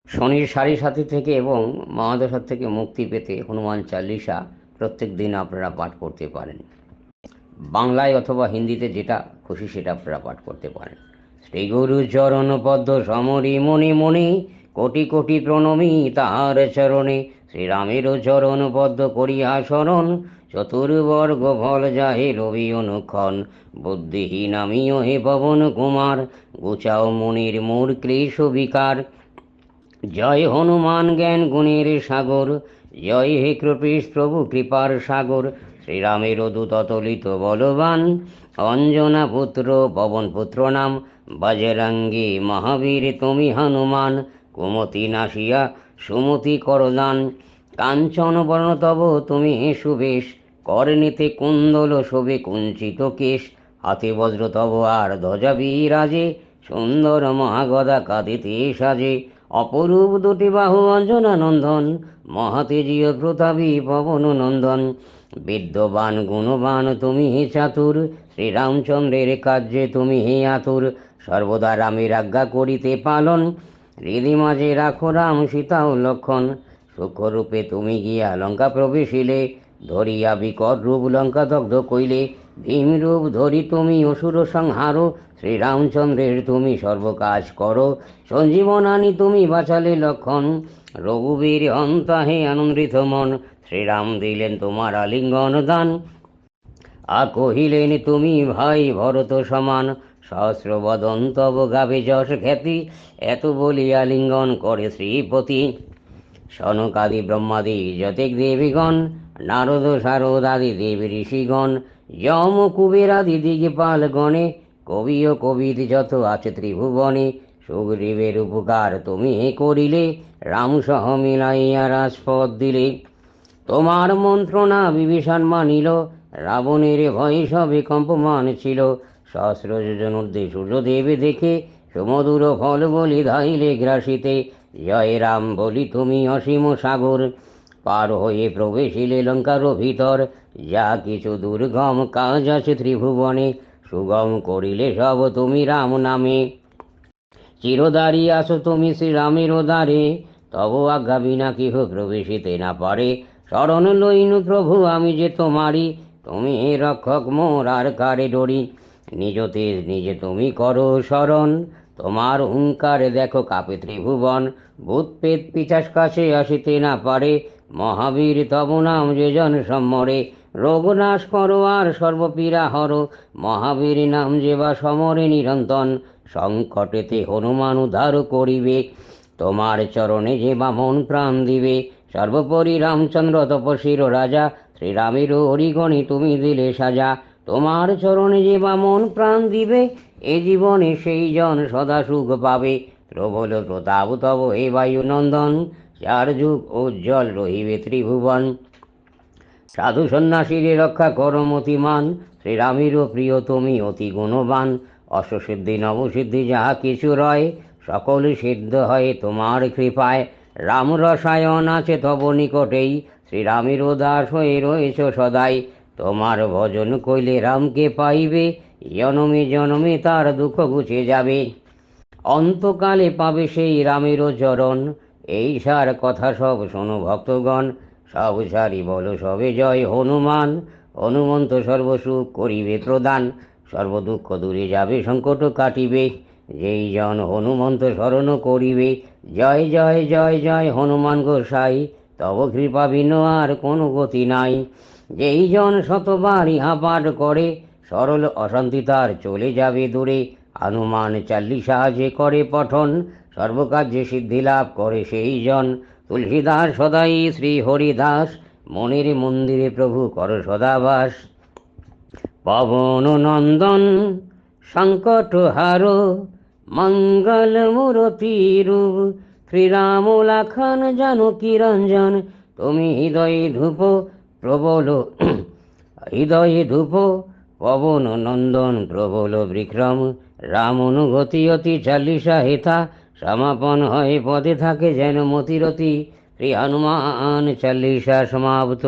শনির সাড়ে সাথী থেকে এবং মহাদশা থেকে মুক্তি পেতে হনুমান চালিসা প্রত্যেক দিন আপনারা পাঠ করতে পারেন। বাংলায় অথবা হিন্দিতে যেটা খুশি সেটা আপনারা পাঠ করতে পারেন। শ্রী গুরু চরণ পদ্ম সমরি মণি মণি, কোটি কোটি প্রণমী তাহার চরণে। শ্রীরামেরও চরণ পদ্ম করিয়া শরণ, চতুর্বর্গ ফল যাহে রবি অনুক্ষণ। বুদ্ধিহীন আমিও হে পবন কুমার, গুচাও মুনির মূর ক্লেশ বিকার। জয় হনুমান জ্ঞান গুণের সাগর, জয় হে কৃপেশ প্রভু কৃপার সাগর। শ্রীরামের দূত অতলিত বলবান, অঞ্জনা পুত্র পবন পুত্র নাম। বজরঙ্গী মহাবীর তুমি হনুমান, কুমতি নাশিয়া সুমতি করদান। কাঞ্চন বর্ণ তব তুমি হে সুবেশ, করণীতে কুণ্ডল শোভে কুঞ্চিত কেশ। হাতে বজ্র তব আর ধ্বজা বিরাজে, সুন্দর মহাগদা কাঁদিতে সাজে। অপরূপ দুটি বাহু অঞ্জনা নন্দন, মহাতেজীয় প্রতাপী পবন নন্দন। বিদ্যবান গুণবান তুমি হে চাতুর, শ্রীরামচন্দ্রের কার্যে তুমি হে আতুর। সর্বদা রামের আজ্ঞা করিতে পালন, হৃদি মাঝে রাখো রাম সীতা ও লক্ষণ। সূক্ষ্মরূপে তুমি গিয়া লঙ্কা প্রবেশিলে, ধরিয়া বিকট রূপ লঙ্কা দগ্ধ কইলে। ভীম রূপ ধরি তুমি অসুর সংহারো, শ্রীরামচন্দ্রের তুমি সর্বকাজ করো। সঞ্জীবন আনি তুমি বাঁচালে লক্ষণ, রঘুবীর হন্তা হে আনন্দিত মন। শ্রীরাম দিলেন তোমার আলিঙ্গন দান, কহিলেন তুমি ভাই ভরত সমান। সহস্র বদন তব গাবে যশ খ্যাতি, এত বলিয়া লিঙ্গন করে শ্রীপতি। সনকাদি ব্রহ্মাদি যতেক দেবীগণ, নারদ শারদ আদি দেবী ঋষিগণ। যম কুবের আদি দিগপাল গণে, কবি ও কবিদ যত আছে ত্রিভুবনে। সুগ্রীবের উপকার তুমি করিলে, রাম সহ মিলাইয়া রাজপথ দিলে। তোমার মন্ত্রণা বিভীষণ মানিল, রাবণের ভয়ে সবে কম্পমান ছিল। সহস্র যোজন ঊর্ধ্বে সূর্যদেব দেখে, সুমধুর ফল বলি ধাইলে গ্রাসিতে। জয় রাম বলি তুমি অসীম সাগর, পার হয়ে প্রবেশিলে লঙ্কার ভিতর। যা কিছু দুর্গম কাজ আছে ত্রিভুবনে, সুগম করিলে সব তুমি রাম নামে। চিরদারি আসো তুমি শ্রীরামের দ্বারে, তব আজ্ঞা বিনা কেহ প্রবেশিতে না পারে। শরণ লইনু প্রভু আমি যে তোমারি, তুমি রক্ষক মোর আর কারে ডরি। নিজ তেজ নিজে তুমি করো শরণ, তোমার হুঙ্কারে দেখো কাপে ত্রিভুবন। ভূত পেত পিশাচ কাছে আসিতে না পারে, মহাবীর তব নাম যে জন সম্মরে। রোগ নাশ করো আর সর্বপীড়া হর, মহাবীর নাম যে বা সমরে নিরন্তন। সংকটেতে হনুমান উদ্ধার করিবে, তোমার চরণে যে বা মন প্রাণ দিবে। সর্বোপরি রামচন্দ্র তপস্বীর রাজা, শ্রীরামের হরিগণে তুমি দিলে সাজা। তোমার চরণে যে বা মন প্রাণ দিবে, এ জীবনে সেই জন সদা সুখ পাবে। প্রবল প্রতাপ তব হে বায়ু নন্দন, চার যুগ উজ্জ্বল রহিবে ত্রিভুবন। সাধু সন্ন্যাসীর রক্ষা করো মতিমান, শ্রীরামেরও প্রিয় তুমি অতি গুণবান। অষ্টসিদ্ধি নবসিদ্ধি যাহা কিছু রয়, সকল সিদ্ধ হয় তোমার কৃপায়। রাম রসায়ন আছে তব নিকটেই, শ্রীরামেরও দাস হয়ে রয়েছ সদাই। তোমার ভজন কইলে রামকে পাইবে, জনমে জনমে তার দুঃখ ঘুচে যাবে। অন্তকালে পাবে সেই রামেরও চরণ, এই সার কথা সব শোনো ভক্তগণ। সব সারি বলো সবে জয় হনুমান, হনুমন্ত সর্বসুখ করিবে প্রদান। সর্বদুঃখ দূরে যাবে সংকট কাটিবে, যেই জন হনুমন্ত শরণ করিবে। জয় জয় জয় জয় হনুমান গোসাই, তব কৃপা ভিন্ন আর কোনো গতি নাই। যেই জন শতবার ইহা পাঠ করে, সরল অশান্তি তার চলে যাবে দূরে। হনুমান চাল্লিশা যে করে পঠন, সর্বকার্যে সিদ্ধি লাভ করে সেই জন। তুলসীদাস সদাই শ্রী হরিদাস, মনের মন্দিরে প্রভু কর সদাবাস। পবন নন্দন সংকট হার, মঙ্গল মূরতি রূপ। শ্রীরাম লাখন জানকী রঞ্জন, তুমি হৃদয়ে ধূপ প্রবল হৃদয়ে ধূপ। পবন নন্দন প্রবল বিক্রম, রাম অনুগতি অতি চাল্লিশা হেতা। সমাপন হয়ে পদে থাকে যেন মতিরতি, শ্রী হনুমান চাল্লিশা সমাপ্ত।